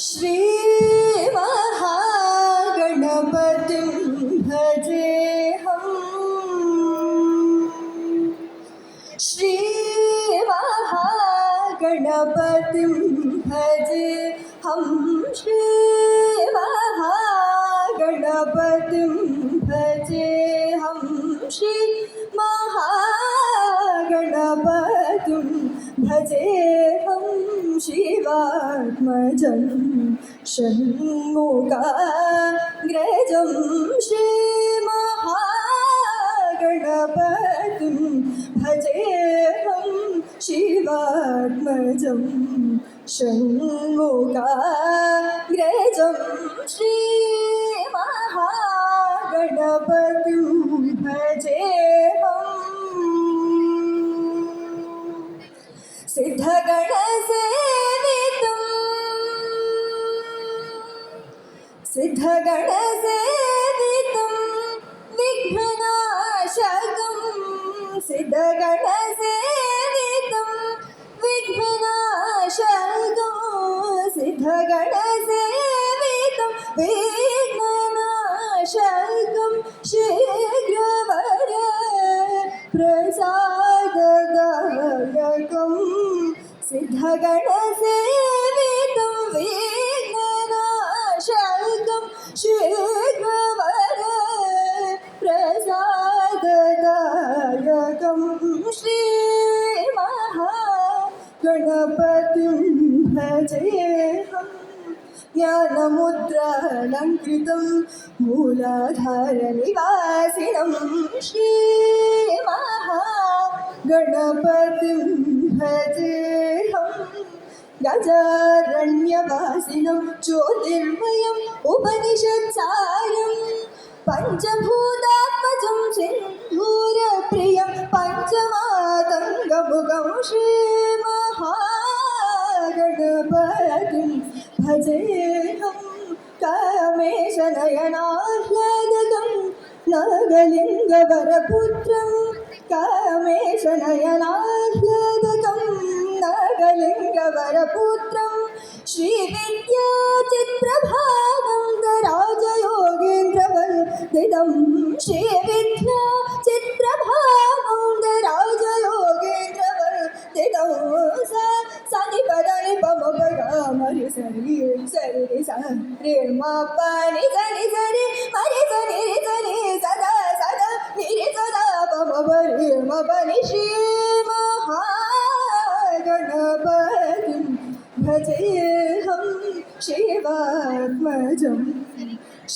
श्री महागणपतिं भजेऽहम् श्री महागणपतिं भजेऽहं श्री महागणपतिं भजेऽहं श्री महागणपतिं भजेऽहं शिवात्मजं षण्मुखाग्रजं श्रीमहागणपतिं भजेऽहं शिवात्मजं षण्मुखाग्रजं श्रीमहागणपतिं भजेऽहम् सिद्धगणसेवितं विघ्ननाशकं सिद्धगणसेवितं विघ्ननाशकं सिद्धगणसेवितं विघ्ननाशकं शीघ्रवर प्रसाददायकं सिद्धगणसेवितं विघ्ननाशकं शीघ्रवर प्रसाददायकं श्रीमहागणपतिं भजेऽहम् ज्ञानमुद्रालङ्कृतं मूलाधारनिवासिनं श्रीमहागणपतिं भजेऽहम् गजारण्यवासिनं ज्योतिर्मयम् उपनिषत्सारं पञ्चभूतात्मजं सिन्धूरप्रियं पञ्चमातङ्गमुखं श्रीमहागणपतिं भजेऽहं कामेशनयनाह्लादकं नागलिङ्गवरपुत्रं कामेशनयनाह्लादकं नागलिङ्गवरपुत्रं श्रीविद्याचित्रभागं राजयोगेन्द्रवन्दितं श्रीविद्याचित्रभागं राजयोगेन्द्रवन्दितं सनि पमगमरि सरि सरि सरि मा पनि सनि सरि मरि सनि सनि सदा सदा निरि सदा पमगरि म पनि Shri महागणपतिं भजेऽहं शिवात्मजं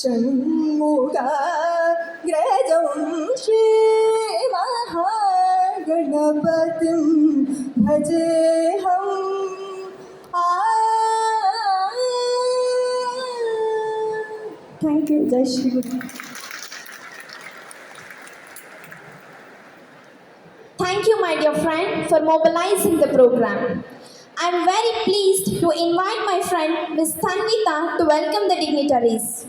षण्मुखाग्रजं श्रीमहागणपतिं भजेऽहम् Thank you, Jai Shri Guru. Thank you, my dear friend, for mobilizing the program. I am very pleased to invite my friend Ms. Tanvita to welcome the dignitaries.